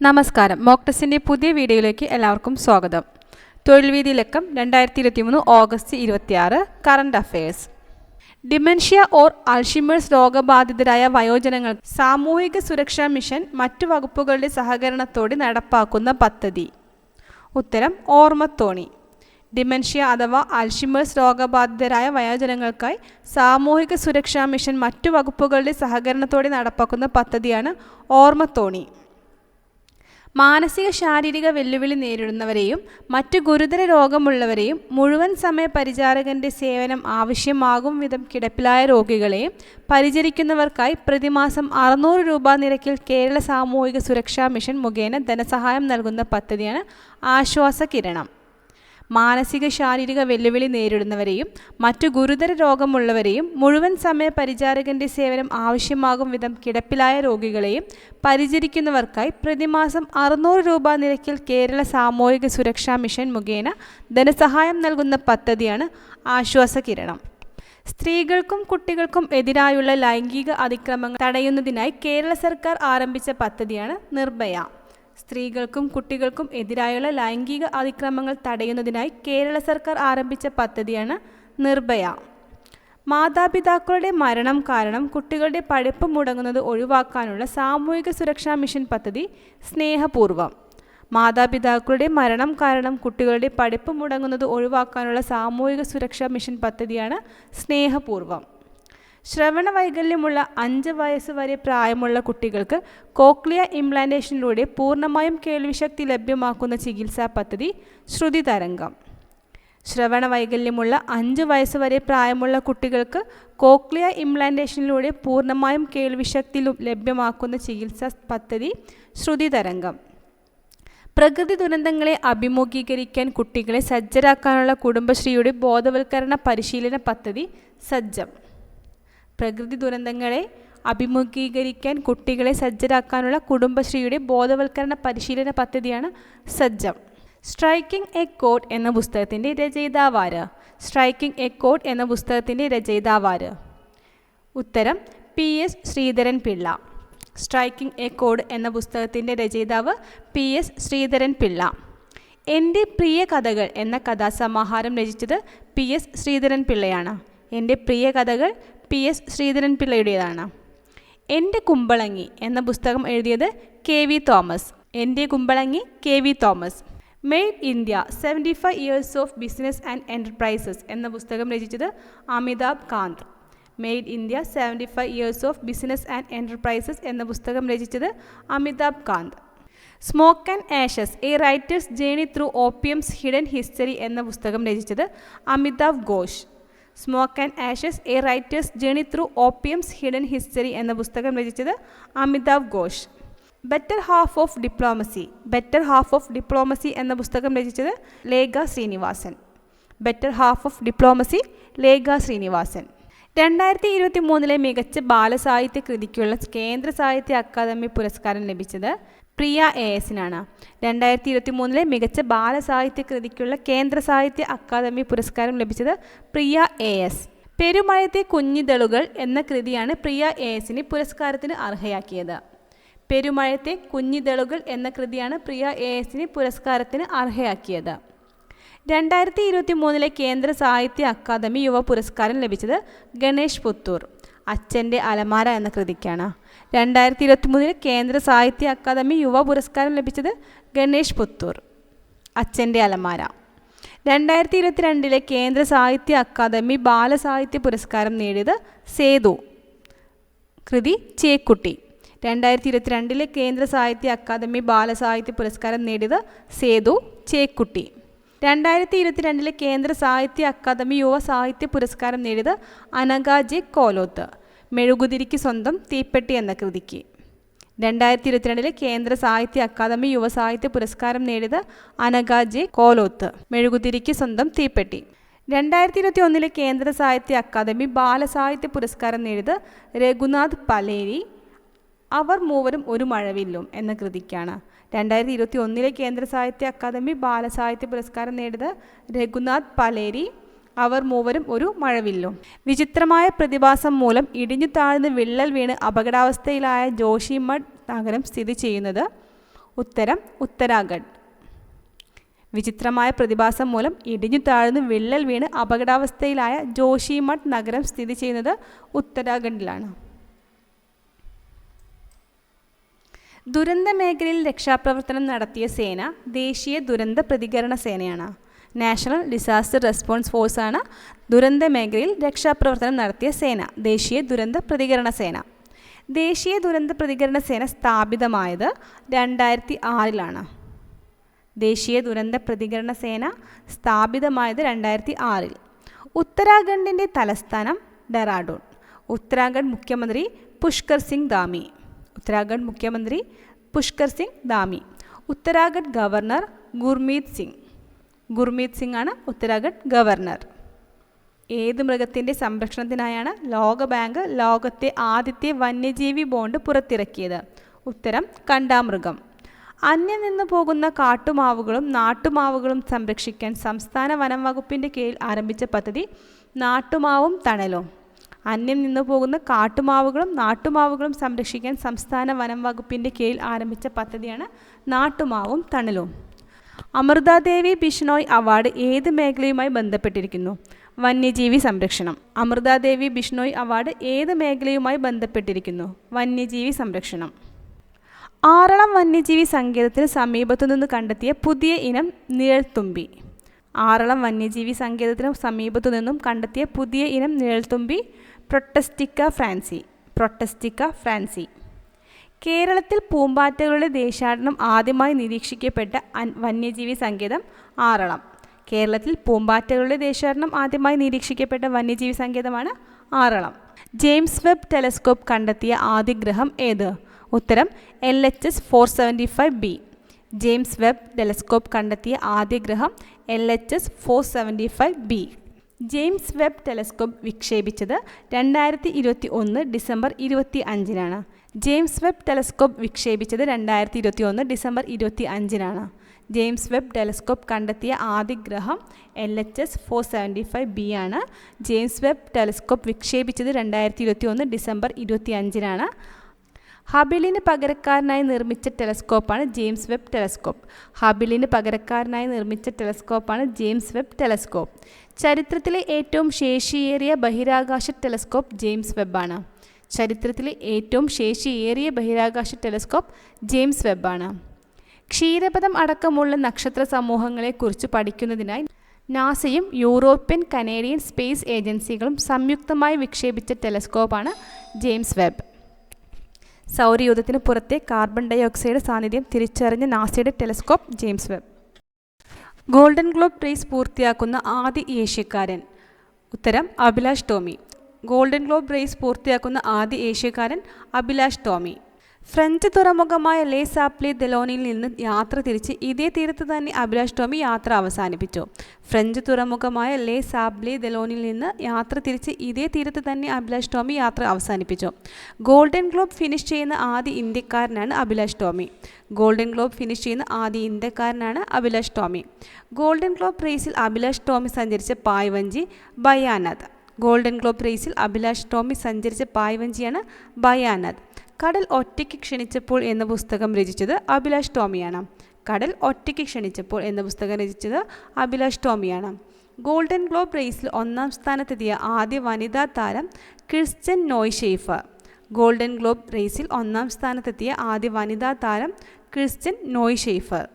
നമസ്കാരം. മോക്ക് ടെസ്റ്റിൻ്റെ പുതിയ വീഡിയോയിലേക്ക് എല്ലാവർക്കും സ്വാഗതം. തൊഴിൽവീഥി ലക്കം 2023 August 26 current affairs. Dementia or Alzheimer's രോഗബാധിതരായ വയോജനങ്ങൾ സാമൂഹിക സുരക്ഷാ മിഷൻ മറ്റു വകുപ്പുകളുടെ സഹകരണത്തോടെ നടപ്പാക്കുന്ന പദ്ധതി. ഉത്തരം ഓർമ്മത്തോണി. ഡിമെൻഷ്യ അഥവാ അൾഷിമേഴ്സ് രോഗബാധിതരായ വയോജനങ്ങൾക്കായി സാമൂഹിക സുരക്ഷാ മിഷൻ മറ്റു വകുപ്പുകളുടെ സഹകരണത്തോടെ നടപ്പാക്കുന്ന പദ്ധതിയാണ് ഓർമ്മത്തോണി. മാനസിക ശാരീരിക വെല്ലുവിളി നേരിടുന്നവരെയും മറ്റു ഗുരുതര രോഗമുള്ളവരെയും മുഴുവൻ സമയ പരിചാരകൻ്റെ സേവനം ആവശ്യമാകും വിധം കിടപ്പിലായ രോഗികളെയും പരിചരിക്കുന്നവർക്കായി പ്രതിമാസം 600 രൂപ നിരക്കിൽ കേരള സാമൂഹിക സുരക്ഷാ മിഷൻ മുഖേന ധനസഹായം നൽകുന്ന പദ്ധതിയാണ് ആശ്വാസകിരണം. മാനസിക ശാരീരിക വെല്ലുവിളി നേരിടുന്നവരെയും മറ്റു ഗുരുതര രോഗമുള്ളവരെയും മുഴുവൻ സമയ പരിചാരകൻ്റെ സേവനം ആവശ്യമാകും വിധം കിടപ്പിലായ രോഗികളെയും പരിചരിക്കുന്നവർക്കായി പ്രതിമാസം 600 രൂപ നിരക്കിൽ കേരള സാമൂഹിക സുരക്ഷാ മിഷൻ മുഖേന ധനസഹായം നൽകുന്ന പദ്ധതിയാണ് ആശ്വാസകിരണം. സ്ത്രീകൾക്കും കുട്ടികൾക്കും എതിരായുള്ള ലൈംഗിക അതിക്രമങ്ങൾ തടയുന്നതിനായി കേരള സർക്കാർ ആരംഭിച്ച പദ്ധതിയാണ് നിർഭയ. സ്ത്രീകൾക്കും കുട്ടികൾക്കും എതിരായുള്ള ലൈംഗിക അതിക്രമങ്ങൾ തടയുന്നതിനായി കേരള സർക്കാർ ആരംഭിച്ച പദ്ധതിയാണ് നിർഭയ. മാതാപിതാക്കളുടെ മരണം കാരണം കുട്ടികളുടെ പഠിപ്പ് മുടങ്ങുന്നത് ഒഴിവാക്കാനുള്ള സാമൂഹിക സുരക്ഷാ മിഷൻ പദ്ധതി സ്നേഹപൂർവ്വം. മാതാപിതാക്കളുടെ മരണം കാരണം കുട്ടികളുടെ പഠിപ്പ് മുടങ്ങുന്നത് ഒഴിവാക്കാനുള്ള സാമൂഹിക സുരക്ഷാ മിഷൻ പദ്ധതിയാണ് സ്നേഹപൂർവ്വം. ശ്രവണ വൈകല്യമുള്ള 5 വയസ്സ് വരെ പ്രായമുള്ള കുട്ടികൾക്ക് കോക്ലിയ ഇംപ്ലാന്റേഷനിലൂടെ പൂർണ്ണമായും കേൾവിശക്തി ലഭ്യമാക്കുന്ന ചികിത്സാ പദ്ധതി ശ്രുതി തരംഗം. ശ്രവണ വൈകല്യമുള്ള 5 വയസ്സ് വരെ പ്രായമുള്ള കുട്ടികൾക്ക് കോക്ലിയ ഇംപ്ലാന്റേഷനിലൂടെ പൂർണ്ണമായും കേൾവിശക്തി ലഭ്യമാക്കുന്ന ചികിത്സാ പദ്ധതി ശ്രുതി തരംഗം. പ്രകൃതി ദുരന്തങ്ങളെ അഭിമുഖീകരിക്കാൻ കുട്ടികളെ സജ്ജരാക്കാനുള്ള കുടുംബശ്രീയുടെ ബോധവൽക്കരണ പരിശീലന പദ്ധതി സജ്ജം. പ്രകൃതി ദുരന്തങ്ങളെ അഭിമുഖീകരിക്കാൻ കുട്ടികളെ സജ്ജരാക്കാനുള്ള കുടുംബശ്രീയുടെ ബോധവൽക്കരണ പരിശീലന പദ്ധതിയാണ് സജ്ജം. സ്ട്രൈക്കിംഗ് എ കോഡ് എന്ന പുസ്തകത്തിൻ്റെ രചയിതാവാര്? സ്ട്രൈക്കിംഗ് എ കോഡ് എന്ന പുസ്തകത്തിൻ്റെ രചയിതാവാര്? ഉത്തരം PS Sreedharan Pillai. Striking A code എന്ന പുസ്തകത്തിൻ്റെ രചയിതാവ് PS ശ്രീധരൻ പിള്ള. എൻ്റെ പ്രിയ കഥകൾ എന്ന കഥാസമാഹാരം രചിച്ചത് PS ശ്രീധരൻ പിള്ളയാണ്. എൻ്റെ പ്രിയ കഥകൾ PS ശ്രീധരൻ പിള്ളയുടേതാണ്. എൻ്റെ കുമ്പളങ്ങി എന്ന പുസ്തകം എഴുതിയത് KV തോമസ്. എൻ്റെ Kumbalangi KV Thomas. Made India 75 years of business and enterprises എന്ന പുസ്തകം രചിച്ചത് Amitabh Kant. Made India 75 years of business and enterprises എന്ന പുസ്തകം രചിച്ചത് Amitabh Kant. Smoke and ashes a writer's journey through opium's hidden history എന്ന പുസ്തകം രചിച്ചത് Amitav Ghosh. Smoke and ashes a writer's journey through opium's hidden history എന്ന പുസ്തകം രചിച്ചത് Amitav Ghosh. Better half of diplomacy better half of diplomacy എന്ന പുസ്തകം രചിച്ചത് Lekha Srinivasan. Better half of diplomacy Lekha Srinivasan. 2023 മികച്ച ബാലസാഹിത്യ കൃതിക്കുള്ള കേന്ദ്ര സാഹിത്യ അക്കാദമി പുരസ്കാരം ലഭിച്ചത് പ്രിയ ASനാണ്. 2023 മികച്ച ബാലസാഹിത്യ കൃതിക്കുള്ള കേന്ദ്ര സാഹിത്യ അക്കാദമി പുരസ്കാരം ലഭിച്ചത് പ്രിയ AS. പെരുമഴത്തെ കുഞ്ഞിതളുകൾ എന്ന കൃതിയാണ് പ്രിയ ASന് പുരസ്കാരത്തിന് അർഹയാക്കിയത്. പെരുമഴത്തെ കുഞ്ഞിതളുകൾ എന്ന കൃതിയാണ് പ്രിയ ASന് പുരസ്കാരത്തിന് അർഹയാക്കിയത്. 2023 കേന്ദ്ര സാഹിത്യ അക്കാദമി യുവ പുരസ്കാരം ലഭിച്ചത് ഗണേഷ് പുത്തൂർ. അച്ഛൻ്റെ അലമാര എന്ന കൃതിക്കാണ്. 2023 കേന്ദ്ര സാഹിത്യ അക്കാദമി യുവ പുരസ്കാരം ലഭിച്ചത് ഗണേഷ് പുത്തൂർ. അച്ഛൻ്റെ അലമാര. 2022 കേന്ദ്ര സാഹിത്യ അക്കാദമി ബാലസാഹിത്യ പുരസ്കാരം നേടിയത് സേതു. കൃതി ചേക്കുട്ടി. 2022 കേന്ദ്ര സാഹിത്യ അക്കാദമി ബാലസാഹിത്യ പുരസ്കാരം നേടിയത് സേതു ചേക്കുട്ടി. 2022 കേന്ദ്ര സാഹിത്യ അക്കാദമി യുവ സാഹിത്യ പുരസ്കാരം നേടിയത് അനഘ ജെ കോലോത്ത്. മെഴുകുതിരിക്ക് സ്വന്തം തീപ്പെട്ടി എന്ന കൃതിക്ക്. 2022 കേന്ദ്ര സാഹിത്യ അക്കാദമി യുവ സാഹിത്യ പുരസ്കാരം നേടിയത് അനഘ ജെ കോലോത്ത്. മെഴുകുതിരിക്ക് സ്വന്തം തീപ്പെട്ടി. 2021 കേന്ദ്ര സാഹിത്യ അക്കാദമി ബാലസാഹിത്യ പുരസ്കാരം നേടിയത് രഘുനാഥ് പലേരി. അവർ മൂവരും ഒരു മഴവില്ലും എന്ന കൃതിക്കാണ്. 2021 കേന്ദ്ര സാഹിത്യ അക്കാദമി ബാലസാഹിത്യ പുരസ്കാരം നേടിയത് രഘുനാഥ് പലേരി. അവർ മൂവരും ഒരു മഴവില്ലും. വിചിത്രമായ പ്രതിഭാസം മൂലം ഇടിഞ്ഞു താഴ്ന്ന് വിള്ളൽ വീണ് അപകടാവസ്ഥയിലായ ജോഷിമഠ് നഗരം സ്ഥിതി ചെയ്യുന്നത് ഉത്തരം ഉത്തരാഖണ്ഡ്. വിചിത്രമായ പ്രതിഭാസം മൂലം ഇടിഞ്ഞു താഴ്ന്നു വിള്ളൽ വീണ് അപകടാവസ്ഥയിലായ ജോഷിമഠ് നഗരം സ്ഥിതി ചെയ്യുന്നത് ഉത്തരാഖണ്ഡിലാണ്. ദുരന്ത മേഖലയിൽ രക്ഷാപ്രവർത്തനം നടത്തിയ സേന ദേശീയ ദുരന്ത പ്രതികരണ സേനയാണ്. നാഷണൽ ഡിസാസ്റ്റർ റെസ്പോൺസ് ഫോഴ്സാണ് ദുരന്ത മേഖലയിൽ രക്ഷാപ്രവർത്തനം നടത്തിയ സേന, ദേശീയ ദുരന്ത പ്രതികരണ സേന. ദേശീയ ദുരന്ത പ്രതികരണ സേന സ്ഥാപിതമായത് 2006 ദേശീയ ദുരന്ത പ്രതികരണ സേന സ്ഥാപിതമായത് 2006. ഉത്തരാഖണ്ഡിൻ്റെ തലസ്ഥാനം ഡെറാഡൂൺ. ഉത്തരാഖണ്ഡ് മുഖ്യമന്ത്രി പുഷ്കർ സിംഗ് ധാമി. ഉത്തരാഖണ്ഡ് മുഖ്യമന്ത്രി പുഷ്കർ സിംഗ് ധാമി. ഉത്തരാഖണ്ഡ് ഗവർണർ ഗുർമീത് സിംഗ്. ഗുർമീത് സിംഗ് ആണ് ഉത്തരാഖണ്ഡ് ഗവർണർ. ഏത് മൃഗത്തിൻ്റെ സംരക്ഷണത്തിനായാണ് ലോകബാങ്ക് ലോകത്തെ ആദ്യത്തെ വന്യജീവി ബോണ്ട് പുറത്തിറക്കിയത്? ഉത്തരം കണ്ടാമൃഗം. അന്യം നിന്നു പോകുന്ന കാട്ടുമാവുകളും നാട്ടുമാവുകളും സംരക്ഷിക്കാൻ സംസ്ഥാന വനം വകുപ്പിൻ്റെ കീഴിൽ ആരംഭിച്ച പദ്ധതി നാട്ടുമാവും തണലും. അന്യം നിന്നു പോകുന്ന കാട്ടുമാവുകളും നാട്ടുമാവുകളും സംരക്ഷിക്കാൻ സംസ്ഥാന വനം വകുപ്പിൻ്റെ കീഴിൽ ആരംഭിച്ച പദ്ധതിയാണ് നാട്ടുമാവും തണലും. അമൃതാദേവി ബിഷ്ണോയ് അവാർഡ് ഏത് മേഖലയുമായി ബന്ധപ്പെട്ടിരിക്കുന്നു? വന്യജീവി സംരക്ഷണം. അമൃതാദേവി ബിഷ്ണോയ് അവാർഡ് ഏത് മേഖലയുമായി ബന്ധപ്പെട്ടിരിക്കുന്നു? വന്യജീവി സംരക്ഷണം. ആറളം വന്യജീവി സങ്കേതത്തിന് സമീപത്തു നിന്ന് കണ്ടെത്തിയ പുതിയ ഇനം നിഴൽത്തുമ്പി. ആറളം വന്യജീവി സങ്കേതത്തിന് സമീപത്തു നിന്നും കണ്ടെത്തിയ പുതിയ ഇനം നിഴൽത്തുമ്പി പ്രൊട്ടസ്റ്റിക്ക ഫ്രാൻസി. പ്രൊട്ടസ്റ്റിക്ക ഫ്രാൻസി. കേരളത്തിൽ പൂമ്പാറ്റകളുടെ ദേശാടനം ആദ്യമായി നിരീക്ഷിക്കപ്പെട്ട വന്യജീവി സങ്കേതം ആറളം. കേരളത്തിൽ പൂമ്പാറ്റകളുടെ ദേശാടനം ആദ്യമായി നിരീക്ഷിക്കപ്പെട്ട വന്യജീവി സങ്കേതമാണ് ആറളം. ജെയിംസ് വെബ് ടെലസ്കോപ്പ് കണ്ടെത്തിയ ആദ്യ ഗ്രഹം ഏത്? ഉത്തരം LHS 475b. James Webb telescope കണ്ടെത്തിയ ആദ്യ ഗ്രഹം LHS 475b. James Webb telescope വിക്ഷേപിച്ചത് 2021 ഡിസംബർ 25. ജെയിംസ് വെബ് ടെലസ്കോപ്പ് വിക്ഷേപിച്ചത് 2021 ഡിസംബർ 25. ജെയിംസ് വെബ് ടെലസ്കോപ്പ് കണ്ടെത്തിയ ആദ്യ ഗ്രഹം LHS 475b ആണ്. ജെയിംസ് വെബ് ടെലസ്കോപ്പ് വിക്ഷേപിച്ചത് 2021 ഡിസംബർ 25. ഹബിളിന് പകരക്കാരനായി നിർമ്മിച്ച ടെലസ്കോപ്പാണ് ജെയിംസ് വെബ് ടെലസ്കോപ്പ്. ഹബിളിന് പകരക്കാരനായി നിർമ്മിച്ച ടെലസ്കോപ്പാണ് ജെയിംസ് വെബ് ടെലസ്കോപ്പ്. ചരിത്രത്തിലെ ഏറ്റവും ശേഷിയേറിയ ബഹിരാകാശ ടെലസ്കോപ്പ് ജെയിംസ് വെബാണ്. ചരിത്രത്തിലെ ഏറ്റവും ശേഷിയേറിയ ബഹിരാകാശ ടെലസ്കോപ്പ് ജെയിംസ് വെബാണ്. ക്ഷീരപഥം അടക്കമുള്ള നക്ഷത്ര സമൂഹങ്ങളെക്കുറിച്ച് പഠിക്കുന്നതിനായി നാസയും യൂറോപ്യൻ കനേഡിയൻ സ്പേസ് ഏജൻസികളും സംയുക്തമായി വിക്ഷേപിച്ച ടെലസ്കോപ്പാണ് ജെയിംസ് വെബ്. സൗരയൂഥത്തിന് പുറത്തെ കാർബൺ ഡൈ ഓക്സൈഡ് സാന്നിധ്യം തിരിച്ചറിഞ്ഞ നാസയുടെ telescope James Webb. Golden globe race പൂർത്തിയാക്കുന്ന ആദ്യ ഏഷ്യക്കാരൻ? ഉത്തരം Abhilash Tomy. Golden globe race പൂർത്തിയാക്കുന്ന ആദ്യ ഏഷ്യക്കാരൻ അഭിലാഷ് ടോമി. ഫ്രഞ്ച് തുറമുഖമായ ലേ സാപ്ലി ദെലോനിൽ നിന്ന് യാത്ര തിരിച്ച് ഇതേ തീരത്ത് തന്നെ അഭിലാഷ് ടോമി യാത്ര അവസാനിപ്പിച്ചു. ഫ്രഞ്ച് തുറമുഖമായ ലേ സാപ്ലി ദെലോനിൽ നിന്ന് യാത്ര തിരിച്ച് ഇതേ തീരത്ത് തന്നെ അഭിലാഷ് ടോമി യാത്ര അവസാനിപ്പിച്ചു. ഗോൾഡൻ ഗ്ലോബ് ഫിനിഷ് ചെയ്യുന്ന ആദ്യ ഇന്ത്യക്കാരനാണ് Abhilash Tomy. Golden Globe finish ചെയ്യുന്ന ആദ്യ ഇന്ത്യക്കാരനാണ് അഭിലാഷ് ടോമി. ഗോൾഡൻ ഗ്ലോബ് റേസിൽ അഭിലാഷ് ടോമി സഞ്ചരിച്ച പായ്വഞ്ചി ബയാനദ്. ഗോൾഡൻ ഗ്ലോബ് റേസിൽ അഭിലാഷ് ടോമി സഞ്ചരിച്ച പായ്വഞ്ചിയാണ് ബയാനദ്. കടൽ ഒറ്റയ്ക്ക് ക്ഷണിച്ചപ്പോൾ എന്ന പുസ്തകം രചിച്ചത് അഭിലാഷ് ടോമിയാണ്. കടൽ ഒറ്റയ്ക്ക് ക്ഷണിച്ചപ്പോൾ എന്ന പുസ്തകം രചിച്ചത് അഭിലാഷ് ടോമിയാണ്. ഗോൾഡൻ ഗ്ലോബ് റേസിൽ ഒന്നാം സ്ഥാനത്തെത്തിയ ആദ്യ വനിതാ താരം ക്രിസ്റ്റ്യൻ നോയ്ഷെയ്ഫർ. ഗോൾഡൻ ഗ്ലോബ് റേസിൽ ഒന്നാം സ്ഥാനത്തെത്തിയ ആദ്യ വനിതാ താരം ക്രിസ്റ്റ്യൻ നോയ്ഷെയ്ഫർ.